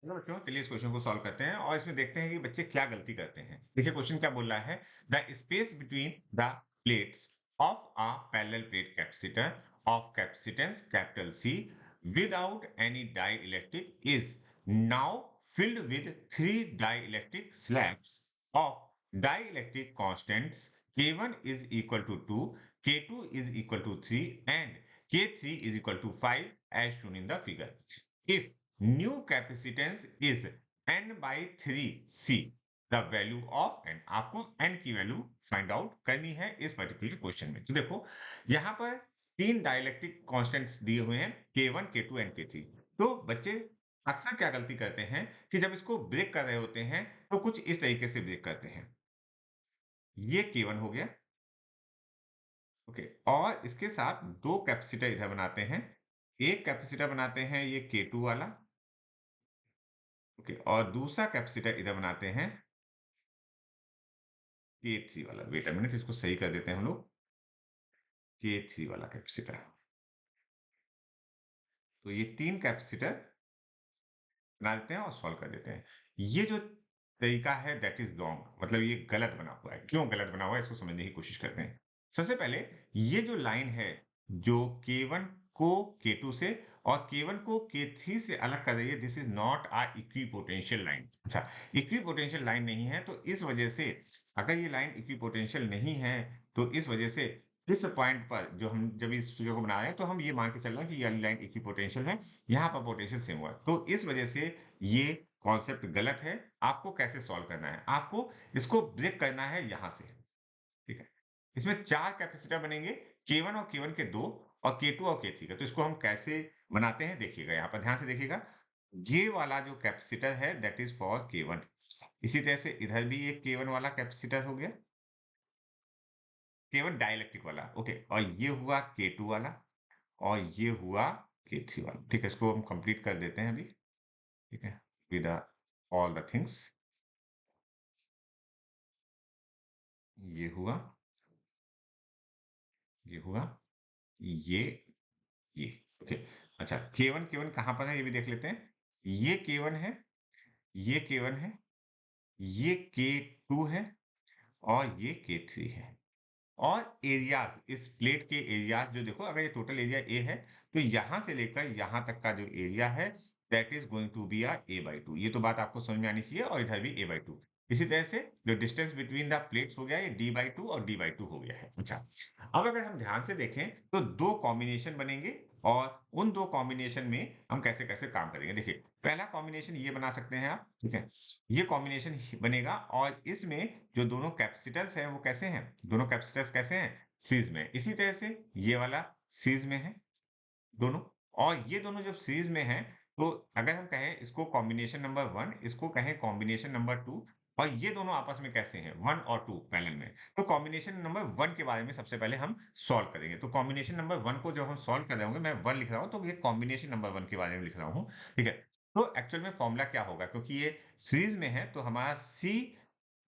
चलो बच्चों, चलिए इस क्वेश्चन को सॉल्व करते हैं और इसमें देखते हैं कि बच्चे क्या गलती करते हैं। देखिए क्वेश्चन क्या बोल रहा है, the space between the plates of a parallel plate capacitor of capacitance capital C without any dielectric is now filled with three dielectric slabs of dielectric constants K1 is equal to 2, K2 is equal to 3 and K3 is equal to 5 as shown in the figure. If new capacitance is n by 3c, the value of n, आपको n की value find out करनी है इस particular question में। तो देखो यहां पर तीन डाइलेक्ट्रिक कांस्टेंट्स दिए हुए हैं K1, K2 एंड K3। तो बच्चे अक्सर क्या गलती करते हैं कि जब इसको ब्रेक कर रहे होते हैं तो कुछ इस तरीके से ब्रेक करते हैं। ये K1 हो गया, ओके, और इसके साथ दो कैपेसिटर इधर बनाते हैं। एक कैपेसिटर बनाते हैं ये K2 वाला, ओके, और दूसरा कैपेसिटर इधर बनाते हैं K3 वाला। वेट अ मिनट, इसको सही कर देते हैं हम लोग। K3 वाला कैपेसिटर। तो ये तीन कैपेसिटर बना देते हैं और सॉल्व कर देते हैं। ये जो तरीका है दैट इज रॉन्ग, मतलब ये गलत बना हुआ है। क्यों गलत बना हुआ है इसको समझने की कोशिश करते हैं। सबसे पहले ये जो लाइन है जो K1 को K2 से और K1 को K3 से अलग कर रही है, this is not a equipotential line. अच्छा, इक्विपोटेंशियल लाइन नहीं है तो इस वजह से, अगर ये लाइन इक्विपोटेंशियल नहीं है तो इस वजह से इस पॉइंट पर जो हम जब इस फिगर को बना रहे हैं तो हम ये मान के चल रहे हैं कि ये वाली लाइन इक्विपोटेंशियल है, यहाँ पर पोटेंशियल सेम हुआ है। तो इस वजह से ये कॉन्सेप्ट गलत है। आपको कैसे सॉल्व करना है, आपको इसको ब्रेक करना है यहां से, ठीक है। इसमें चार कैपेसिटर बनेंगे, K1 और K1 के दो और K2 और K3 का। तो इसको हम कैसे बनाते हैं देखिएगा, यहाँ पर ध्यान से देखिएगा। ये वाला जो कैपेसिटर है दैट इज फॉर K1। इसी तरह से इधर भी एक K1 वाला कैपेसिटर हो गया, K1 डाइलेक्ट्रिक वाला, ओके, और ये हुआ K2 वाला और ये हुआ K3 वाला। ठीक है, इसको हम कंप्लीट कर देते हैं अभी, ठीक है, विद ऑल द थिंग्स। ये हुआ, ये हुआ, ये ये ओके। अच्छा, K1 K1 कहाँ पर है ये भी देख लेते हैं। ये K1 है, ये K1 है, ये K2 है और ये K3 है। और एरियाज, इस प्लेट के एरियाज जो देखो, अगर ये टोटल एरिया ए है तो यहां से लेकर यहां तक का जो एरिया है that is going to be A/2। ये तो बात आपको समझ में आनी चाहिए, और इधर भी A/2। इसी तरह से जो डिस्टेंस बिटवीन द प्लेट्स हो गया ये D/2 और D/2 हो गया है। अच्छा, अब अगर हम ध्यान से देखें तो दो कॉम्बिनेशन बनेंगे और उन दो कॉम्बिनेशन में हम कैसे कैसे काम करेंगे। देखिए पहला कॉम्बिनेशन ये बना सकते हैं आप, ठीक है, ये कॉम्बिनेशन बनेगा और इसमें जो दोनों कैपेसिटर्स हैं वो कैसे हैं, दोनों कैपेसिटर्स कैसे हैं, सीरीज में। इसी तरह से ये वाला सीरीज में है दोनों, और ये दोनों जब सीरीज में हैं तो अगर हम कहें इसको कॉम्बिनेशन नंबर 1, इसको कहें कॉम्बिनेशन नंबर 2, और ये दोनों आपस में कैसे हैं 1 और 2 पैरेलल में। तो कॉम्बिनेशन नंबर 1 के बारे में सबसे पहले हम सॉल्व करेंगे। तो कॉम्बिनेशन नंबर 1 को जब हम सॉल्व कर रहे होंगे, मैं 1 लिख रहा हूं तो ये कॉम्बिनेशन नंबर 1 के बारे में लिख रहा हूं, ठीक है। तो एक्चुअल में फॉर्मूला क्या होगा, क्योंकि ये सीरीज में है तो हमारा सी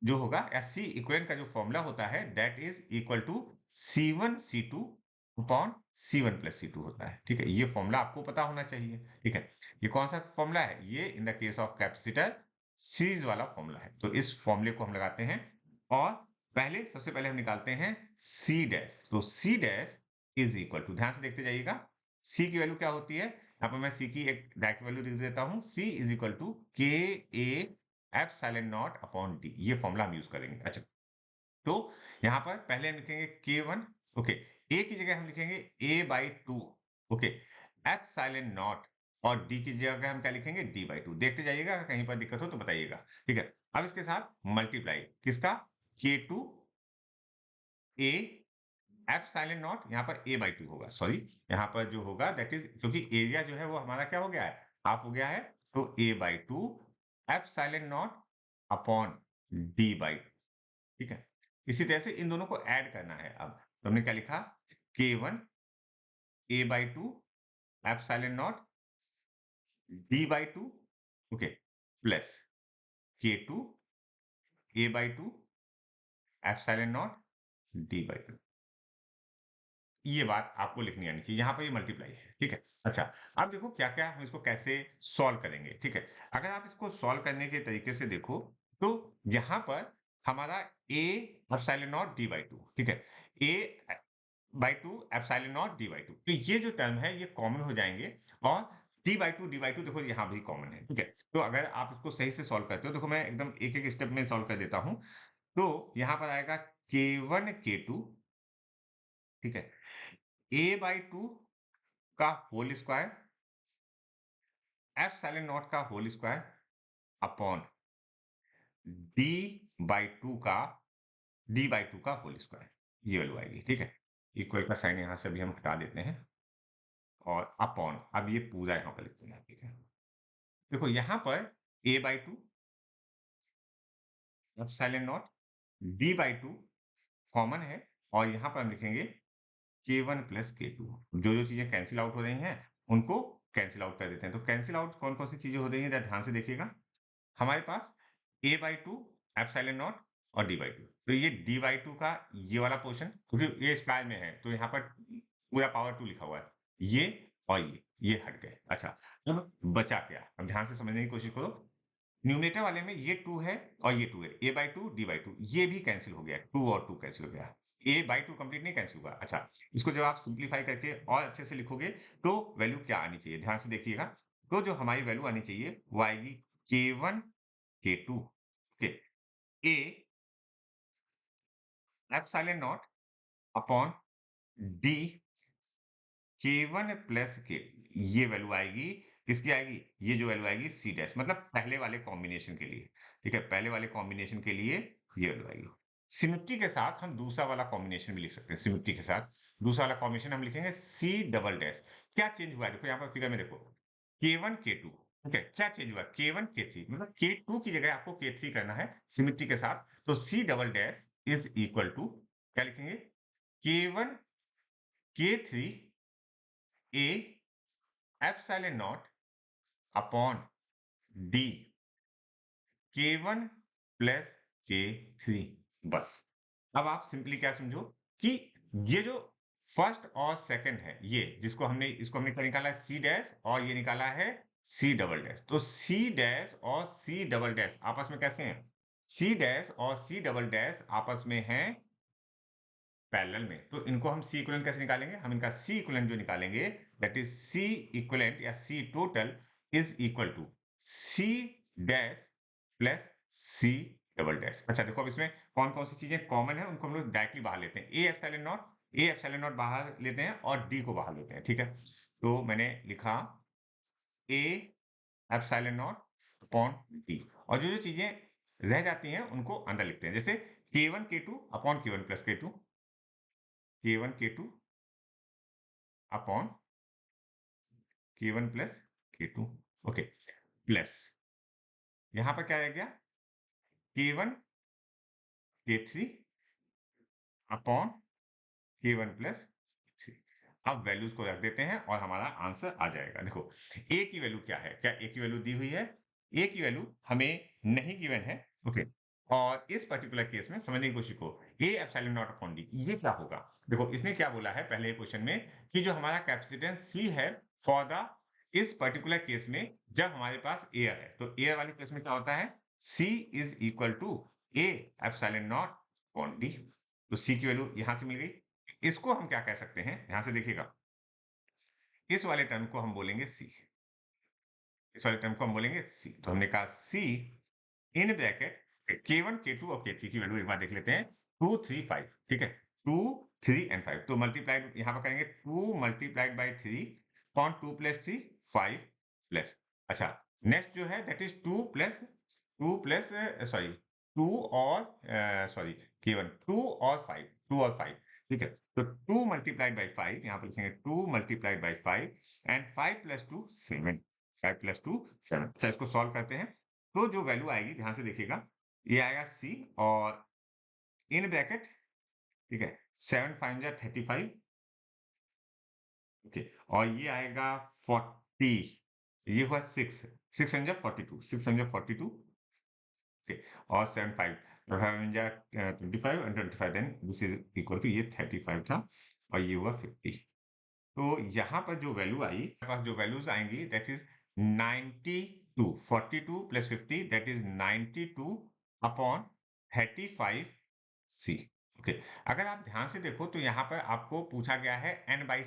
जो होगा या सी इक्विवेलेंट का जो फॉर्मूला होता है that is equal to C1 C2 upon C1 plus C2 होता है, ठीक है। ये फॉर्मूला आपको पता होना चाहिए, ठीक है। ये कौन सा फॉर्मूला है, ये in the case of capacitor series वाला फॉर्मूला है। तो इस फॉर्मूले को हम लगाते हैं और पहले सबसे पहले हम निकालते हैं C डैश। तो C dash is equal to, ध्यान से देखते जाइएगा, C की वैल्यू क्या होती है, यहाँ पर मैं C की एक डायरेक्ट वैल्यू लिख देता हूँ। C is equal to KA epsilon naught upon D, ये फॉर्मूला हम यूज करेंगे। अच्छा, तो यहां पर पहले हम लिखेंगे K1, ओके, ए की जगह हम लिखेंगे A/2, ओके, एप्सिलॉन नॉट, और डी की जगह हम क्या लिखेंगे D/2। देखते जाइएगा, अगर कहीं पर दिक्कत हो तो बताइएगा, ठीक है। अब इसके साथ मल्टीप्लाई किसका, K2 A एप्सिलॉन नॉट, यहाँ पर A/2 होगा, सॉरी, यहाँ पर जो होगा दैट इज, क्योंकि एरिया जो है वो हमारा क्या हो गया है, हाफ हो गया है, तो A/2 epsilon naught upon D/2, ठीक है। इसी तरह से इन दोनों को ऐड करना है। अब तो हमने क्या लिखा, K1 A/2 epsilon not D/2, okay, plus K2 A/2 epsilon not D/2। ये बात आपको लिखनी आनी चाहिए, यहाँ पर ये मल्टीप्लाई है, ठीक है? अच्छा, अब देखो क्या-क्या हम इसको कैसे सॉल्व करेंगे, ठीक है? अगर आप इसको सॉल्व करने के तरीके से देखो, तो यहाँ पर हमारा a epsilon not d by 2, ठीक है? a by 2 epsilon not d by 2, तो ये जो टर्म है ये कॉमन हो जाएँगे और d बाई 2 देखो यहाँ भी कॉमन है, ठीक है? तो अगर आप इसको सही से सॉल्व करते हो, देखो मैं एकदम एक-एक स्टेप में सॉल्व कर देता हूँ। तो यहाँ पर आएगा k1 k2, ठीक है? a बाई 2 का होल स्क्वायर एप्सिलॉन नॉट का whole square upon d by 2 का होल स्क्वायर, ये वैल्यू आएगी, ठीक है? इक्वल का साइन यहाँ से अभी हम हटा देते हैं और अपॉन अब ये पूरा यहाँ पर लिखते हैं, ठीक है? देखो यहाँ पर a by 2 epsilon not d by 2 common है और यहाँ पर हम लिखेंगे k1 प्लस k2, जो-जो चीज़ें कैंसल आउट हो रही हैं, उनको कैंसल आउट कर देते हैं। तो कैंसल आउट कौन-कौन सी चीज़ें हो रही हैं, ज़रा ध्यान से देखिएगा। हमारे पास a बाई 2 एप्सिलॉन नॉट और d बाई 2, तो ये d बाई 2 का ये वाला पोर्शन, क्योंकि ये स्क्वायर में है, तो यहाँ पर पूरा पावर 2 लिखा हुआ है। ये और ये हट गए। अच्छा, अब बचा क्या? अब ध्यान से समझने की कोशिश करो। न्यूमरेटर वाले में ये 2 है और ये 2 है। a बाई 2, d बाई 2 ये भी कैंसल हो गया। 2 और 2 कैंसल हो गया। a बाई 2 कंप्लीट नहीं कैंसल हुआ। अच्छा, इसको जब आप सिंप्लीफाई करके और अच्छे से लिखोगे, तो वैल्यू क्या आनी चाहिए? ध्यान से देखिएगा। तो जो हमारी वैल्यू आनी चाहिए, वो आएगी k1 k2, okay, a epsilon naught upon d k1 plus k, ये वैल्यू आएगी, किसकी आएगी? ये जो वैल्यू आएगी c डैश, मतलब पहले वाले कॉम्बिनेशन के लिए, ठीक है? पहले वाले कॉम्बिनेशन के लिए ये वैल्यू आएगी। सिमेट्री के साथ हम दूसरा वाला कॉम्बिनेशन भी लिख सकते हैं। सिमेट्री के साथ दूसरा वाला कॉम्बिनेशन हम लिखेंगे c डबल डैश। क्या चेंज हुआ है? देखो यहाँ पर फिगर में देखो, k1 k2, ठीक है? क्या चेंज हुआ? k1 k3, मतलब k2 की जगह आपको k3 करना है सिमेट्री के साथ। तो c double dash is equal to क्या लिखेंगे? k1 k3 a epsilon naught upon D k1 plus k3, बस। अब आप सिंपली क्या समझो कि ये जो फर्स्ट और सेकंड है, ये जिसको हमने इसको हमने क्या निकाला है? c डैश और ये निकाला है c डबल डैश। तो c डैश और c डबल डैश आपस में कैसे हैं? c डैश और c डबल डैश आपस में हैं पैरेलल में। तो इनको हम C इक्विवेलेंट कैसे निकालेंगे? हम इनका C इक्विवेलेंट जो निकालेंगे, दैट इज़ C इक्विवेलेंट या C total is equal to C dash plus C double dash. अच्छा देखो, अब इसमें कौन-कौन सी चीज़ें कॉमन है, उनको हम लोग डायरेक्टली बाहर लेते हैं। A एप्सिलॉन नॉट बाहर लेते हैं और D को बाहर लेते हैं, ठीक है? तो मैंने लिखा A epsilon naught upon D, और जो-जो चीज़ें रह जाती हैं, उनको अंदर लिखते हैं। जैसे K1 K2 upon K1 plus K2, K1 K2 upon K1 plus K2, okay, plus यहाँ पर क्या रह गया? K1 K3 upon K1 plus 3। अब वैल्यूज को रख देते हैं और हमारा आंसर आ जाएगा। देखो, A की वैल्यू क्या है? क्या A की वैल्यू दी हुई है? A की वैल्यू हमें नहीं गिवन है, ओके। और इस पर्टिकुलर केस में समझने की कोशिश करो, A epsilon naught upon D ये क्या होगा? देखो, इसने क्या बोला है पहले क्वेश्चन में कि जो हमारा कैपेसिटेंस C है फॉर द इस पर्टिकुलर केस में, जब हमारे पास एयर है, तो एयर वाले केस में क्या होता है? C is equal to A epsilon naught upon D। तो C की वैल्यू यहां से मिल गई। इसको हम क्या कह सकते हैं? ध्यान से देखिएगा। इस वाले टर्म को हम बोलेंगे C। इस वाले टर्म को हम बोलेंगे C। तो हमने कहा C in bracket K1, K2 और K3 की वैल्यू एक बार देख लेते हैं। 2, 3, 5, ठीक है? 2, 3 एंड 5, तो मल्टीप्लाइड यहाँ पर करेंगे 2 multiplied by 3 upon 2 plus 3 5 plus, अच्छा, नेक्स्ट जो है दैट इज 2 प्लस सॉरी 2 और सॉरी K1 2 और 5, 2 और 5, ठीक है? तो 2 मल्टीप्लाइड बाय 5 यहाँ पर लिखेंगे 2 multiplied by 5 and 5 plus 2 7, 5 plus 2 7। अच्छा, इसको सॉल्व करते हैं। तो जो वैल्यू आएगी ध्यान से देखिएगा, ये आएगा C और इन ब्रैकेट, ठीक है, 7 5 जा 35, ओके, और ये आएगा 40, ये हुआ 6, 6 7 जा 42, 6 7 जा 42, ओके, और 7 5, 5 जा 25 and 25, then this is equal to ये 35 था और ये हुआ 50। तो यहाँ पर जो वैल्यू आई, मेरे पास जो वैल्यूज़ आएँगी that is 92, 42 plus 50 that is 92 upon 35 C. Okay, अगर आप ध्यान से देखो तो यहाँ पर आपको पूछा गया है n बाई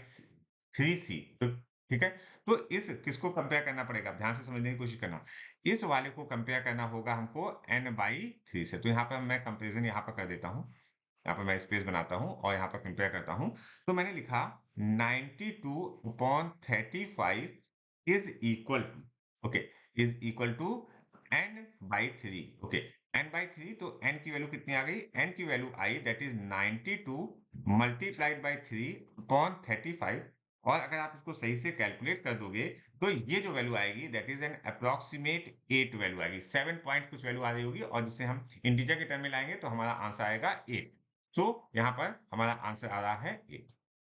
3 सी, तो ठीक है? तो इस किसको कंपेयर करना पड़ेगा? आप ध्यान से समझने की कोशिश करना। इस वाले को कंपेयर करना होगा हमको n बाई 3 से। तो यहाँ पर मैं कंपैरिज़न यहाँ पर कर देता हूँ। यहाँ पे मैं स्पेस बनाता हूँ और यहाँ पर कंपेयर करता हूँ। तो मैंने लिखा 92 upon 35 is equal to, okay, is equal to n by 3, okay, n by 3, तो n की वैल्यू कितनी आ गई? n की value I that is 92 multiplied by 3 upon 35, और अगर आप इसको सही से कैलकुलेट कर दोगे, तो ये जो वैल्यू आएगी that is an approximate 8 value आएगी। 7 पॉइंट कुछ वैल्यू आ रही होगी और जिसे हम इंटीजर के टर्म में लाएँगे तो हमारा आंसर आएगा 8। सो यहाँ पर हमारा आंसर आ रहा है 8।